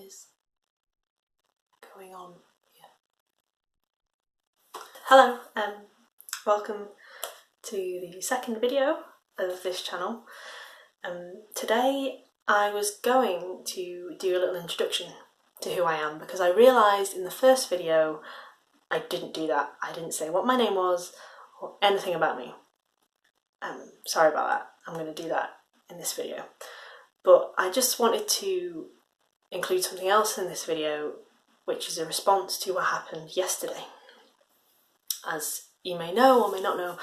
is going on here? Hello, welcome to the second video of this channel. Today I was going to do a little introduction to who I am, because I realised in the first video I didn't do that. I didn't say what my name was or anything about me. Sorry about that. I'm going to do that in this video. But I just wanted to include something else in this video, which is a response to what happened yesterday. As you may know or may not know,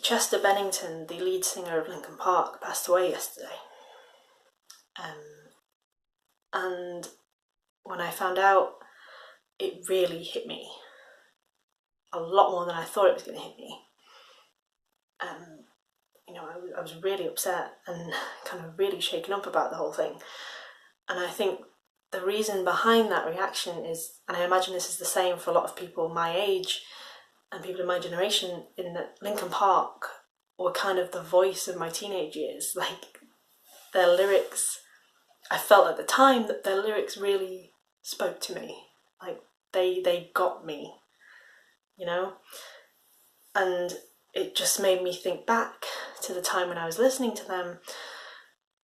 Chester Bennington, the lead singer of Linkin Park, passed away yesterday. And when I found out, it really hit me. A lot more than I thought it was going to hit me. You know, I was really upset and kind of really shaken up about the whole thing. And I think the reason behind that reaction is, and I imagine this is the same for a lot of people my age and people in my generation, in that Linkin Park were kind of the voice of my teenage years. Like, their lyrics, I felt at the time that their lyrics really spoke to me. Like, they got me, you know? And it just made me think back to the time when I was listening to them,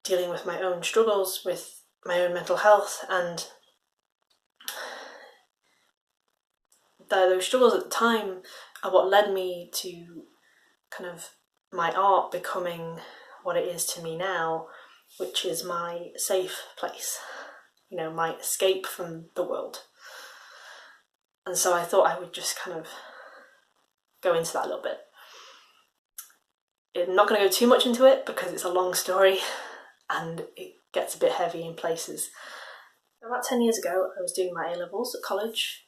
dealing with my own struggles with my own mental health, and those struggles at the time are what led me to kind of my art becoming what it is to me now, which is my safe place, you know, my escape from the world. And so I thought I would just kind of go into that a little bit. I'm not going to go too much into it because it's a long story and it gets a bit heavy in places. About 10 years ago, I was doing my A-levels at college,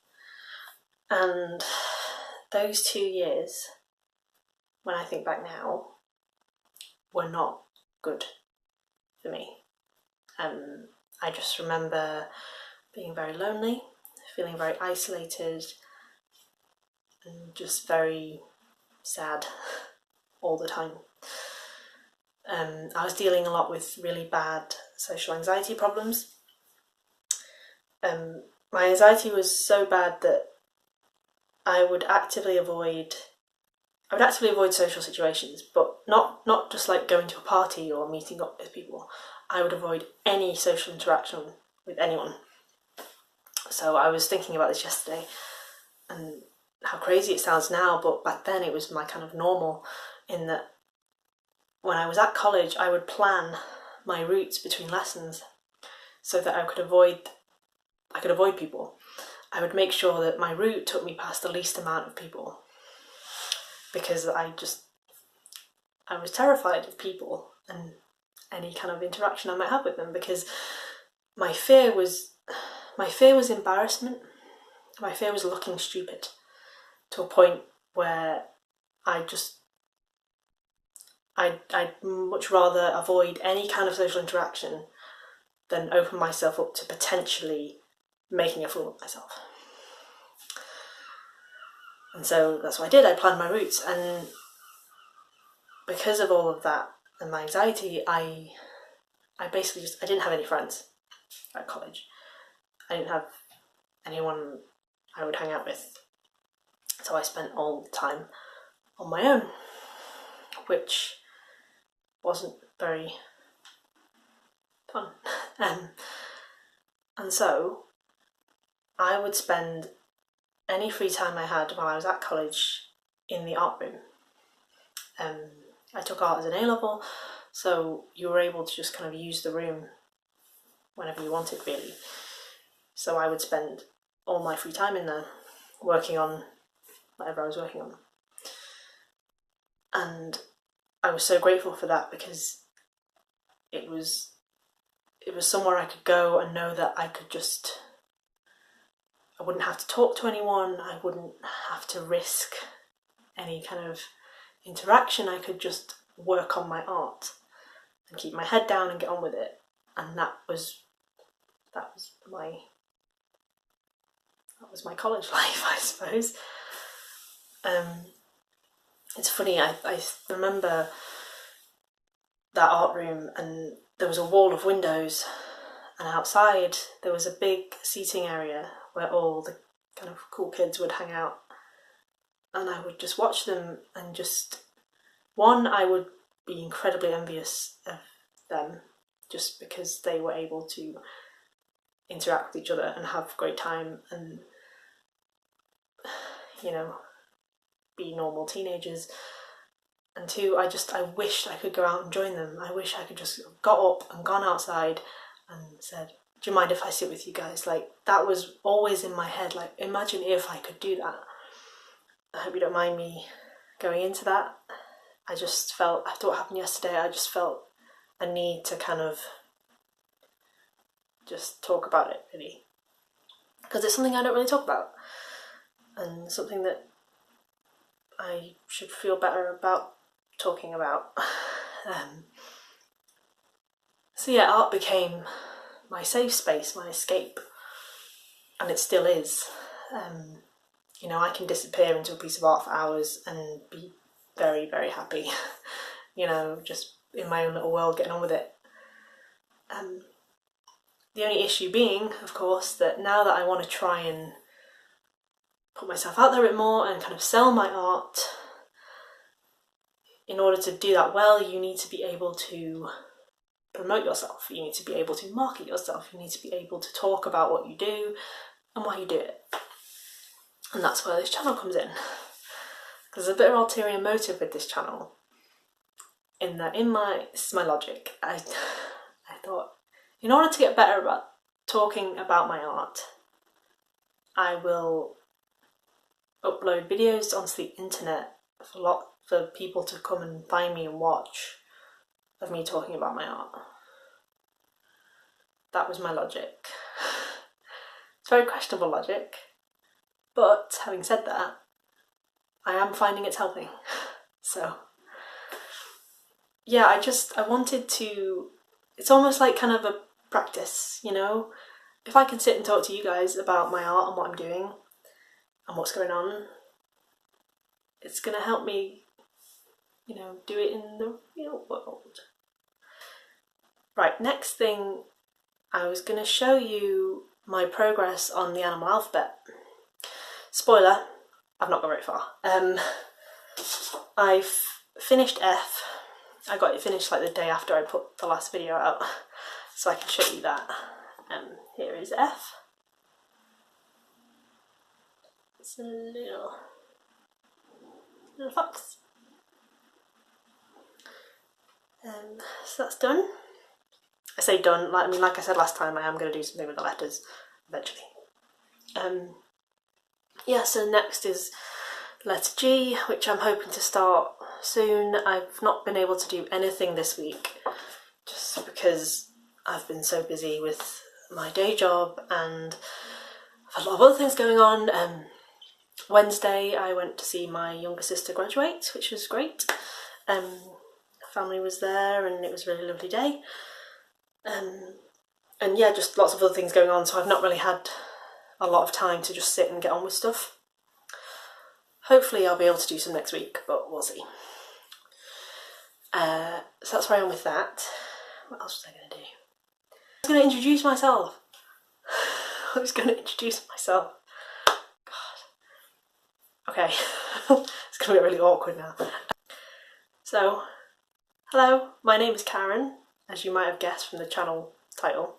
and those 2 years, when I think back now, were not good for me. I just remember being very lonely, feeling very isolated, and just very sad all the time. I was dealing a lot with really bad social anxiety problems. My anxiety was so bad that I would actively avoid social situations, but not just like going to a party or meeting up with people. I would avoid any social interaction with anyone. So I was thinking about this yesterday, and how crazy it sounds now, but back then it was my kind of normal, in that when I was at college I would plan my routes between lessons so that I could avoid people. I would make sure that my route took me past the least amount of people, because I was terrified of people and any kind of interaction I might have with them, because my fear was embarrassment. My fear was looking stupid, to a point where I'd much rather avoid any kind of social interaction than open myself up to potentially making a fool of myself. And so that's what I did. I planned my routes, and because of all of that and my anxiety, I basically I didn't have any friends at college. I didn't have anyone I would hang out with. So I spent all the time on my own, which wasn't very fun. And so I would spend any free time I had while I was at college in the art room. I took art as an A-level, so you were able to just kind of use the room whenever you wanted, really. So I would spend all my free time in there working on whatever I was working on. And I was so grateful for that, because it was somewhere I could go and know that I wouldn't have to talk to anyone, I wouldn't have to risk any kind of interaction. I could just work on my art and keep my head down and get on with it. And that was my college life, I suppose. It's funny, I remember that art room, and there was a wall of windows and outside there was a big seating area where all the kind of cool kids would hang out, and I would just watch them, and just, one, I would be incredibly envious of them just because they were able to interact with each other and have a great time and, you know, be normal teenagers. And two, I wished I could go out and join them. I wish I could just got up and gone outside and said, do you mind if I sit with you guys? Like, that was always in my head, like, imagine if I could do that. I hope you don't mind me going into that. I just felt, after what happened yesterday, I just felt a need to kind of just talk about it, really. Because it's something I don't really talk about, and something that I should feel better about talking about. So yeah, art became my safe space, my escape, and it still is. You know, I can disappear into a piece of art for hours and be very, very happy, you know, just in my own little world, getting on with it. The only issue being, of course, that now that I want to try and put myself out there a bit more and kind of sell my art, in order to do that well, you need to be able to promote yourself, you need to be able to market yourself, you need to be able to talk about what you do and why you do it. And that's where this channel comes in. Because there's a bit of ulterior motive with this channel, in that this is my logic. I thought, in order to get better about talking about my art, I will upload videos onto the internet for people to come and find me and watch of me talking about my art. That was my logic. It's very questionable logic, but having said that, I am finding it's helping. So yeah, I wanted to, it's almost like kind of a practice, you know? If I can sit and talk to you guys about my art and what I'm doing and what's going on, it's going to help me, you know, do it in the real world. Right, next thing, I was going to show you my progress on the animal alphabet. Spoiler, I've not got very far. I've finished F. I got it finished like the day after I put the last video out, so I can show you that. Here is F. It's a little fox. So that's done. I say done, like I said last time, I am going to do something with the letters eventually. Yeah, so next is letter G, which I'm hoping to start soon. I've not been able to do anything this week, just because I've been so busy with my day job and I've had a lot of other things going on. Wednesday I went to see my younger sister graduate, which was great. Family was there and it was a really lovely day. And yeah, just lots of other things going on, so I've not really had a lot of time to just sit and get on with stuff. Hopefully I'll be able to do some next week, but we'll see. So that's where I am with that. What else was I going to do? I was going to introduce myself. I was going to introduce myself. God. Okay, it's going to get really awkward now. So, hello, my name is Karen, as you might have guessed from the channel title.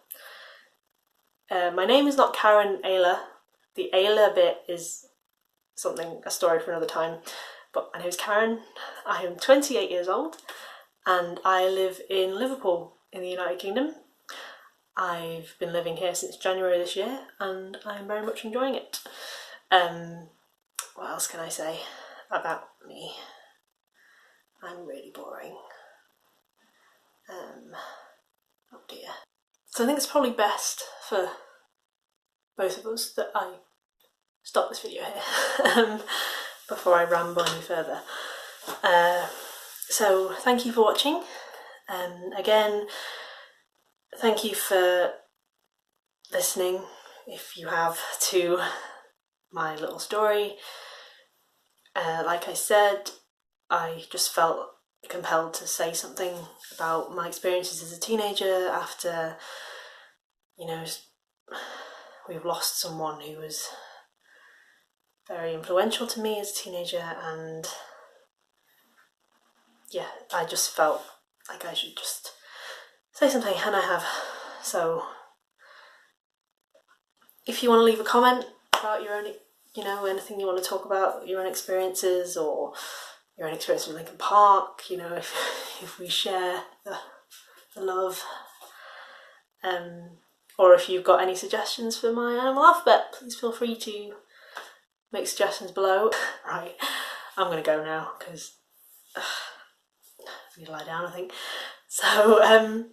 My name is not Karen Ayler. The Ayler bit is a story for another time, but my name is Karen. I am 28 years old and I live in Liverpool in the United Kingdom. I've been living here since January this year and I'm very much enjoying it. What else can I say about me? I'm really boring. Oh dear. So I think it's probably best for both of us that I stop this video here before I ramble any further. So thank you for watching. Again, thank you for listening, if you have, to my little story. Like I said, I just felt compelled to say something about my experiences as a teenager after, you know, we've lost someone who was very influential to me as a teenager, and yeah, I just felt like I should just say something, and I have. So if you want to leave a comment about your own, you know, anything you want to talk about, your own experiences or your own experience with Lincoln Park, you know, if we share the love, or if you've got any suggestions for my animal alphabet, please feel free to make suggestions below. Right, I'm gonna go now because I need to lie down, I think. So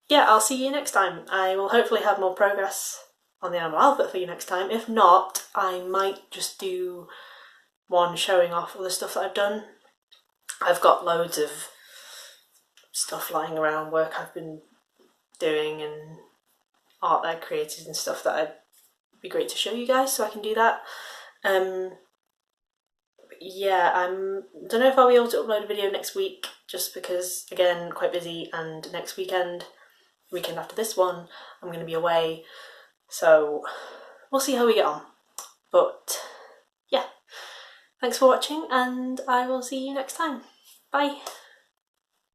yeah, I'll see you next time. I will hopefully have more progress on the animal alphabet for you next time. If not, I might just do one showing off all the stuff that I've done. I've got loads of stuff lying around, work I've been doing and art that I created and stuff that I'd be great to show you guys, so I can do that. Yeah, I don't know if I'll be able to upload a video next week, just because, again, quite busy, and next weekend after this one, I'm going to be away, so we'll see how we get on. But yeah, thanks for watching, and I will see you next time. Bye!